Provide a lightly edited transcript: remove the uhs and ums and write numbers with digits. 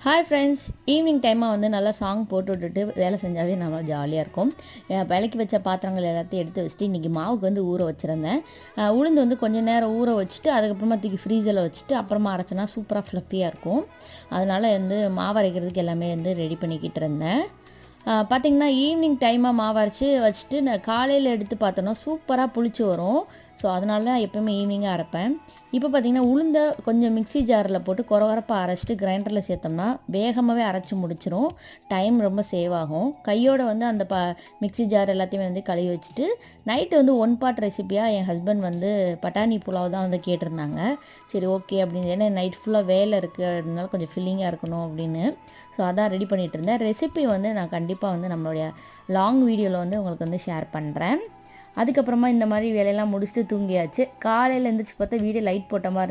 Hi friends, evening டைமாக வந்து நல்லா சாங் போட்டு விட்டுட்டு வேலை செஞ்சாவே நல்லா ஜாலியாக இருக்கும். விலைக்கு வச்ச பாத்திரங்கள் எல்லாத்தையும் எடுத்து வச்சுட்டு இன்றைக்கி மாவுக்கு வந்து ஊற வச்சுருந்தேன். உளுந்து வந்து கொஞ்சம் நேரம் ஊற வச்சுட்டு அதுக்கப்புறமா தூக்கி ஃப்ரீசரில் வச்சுட்டு அப்புறமா அரைச்சோன்னா சூப்பராக ஃப்ளஃபியாக இருக்கும். அதனால் வந்து மாவு அரைக்கிறதுக்கு எல்லாமே வந்து ரெடி பண்ணிக்கிட்டு இருந்தேன். பார்த்திங்கன்னா ஈவினிங் டைமாக மாவு அரைச்சி வச்சுட்டு நான் காலையில் எடுத்து பார்த்தோன்னா சூப்பராக புளிச்சு வரும். ஸோ அதனால தான் எப்போயுமே ஈவினிங்காக அரைப்பேன். இப்போ பார்த்திங்கன்னா உளுந்த கொஞ்சம் மிக்ஸி ஜாரில் போட்டு கொரகொரப்பாக அரைச்சிட்டு கிரைண்டரில் சேர்த்தோம்னா வேகமாகவே அரைச்சி முடிச்சிரும். டைம் ரொம்ப சேவ் ஆகும். கையோடு வந்து அந்த மிக்ஸி ஜார் எல்லாத்தையுமே வந்து கழுவி வச்சுட்டு நைட்டு வந்து ஒன் பார்ட் ரெசிப்பியாக என் ஹஸ்பண்ட் வந்து பட்டாணி புலாவ் தான் வந்து கேட்டிருந்தாங்க. சரி ஓகே அப்படின்னு, ஏன்னா நைட் ஃபுல்லாக வேலை இருக்குது அப்படின்னால கொஞ்சம் ஃபில்லிங்காக இருக்கணும் அப்படின்னு. ஸோ அதான் ரெடி பண்ணிகிட்டு இருந்தேன். ரெசிபி வந்து நான் கண்டிப்பாக வந்து நம்மளுடைய லாங் வீடியோவில் வந்து உங்களுக்கு வந்து ஷேர் பண்ணுறேன். அதுக்கப்புறமா இந்த மாதிரி வேலையெல்லாம் முடிச்சுட்டு தூங்கியாச்சு. காலையில் எழுந்திரிச்சு பார்த்தா வீடு லைட் போட்ட மாதிரி இருந்துச்சு.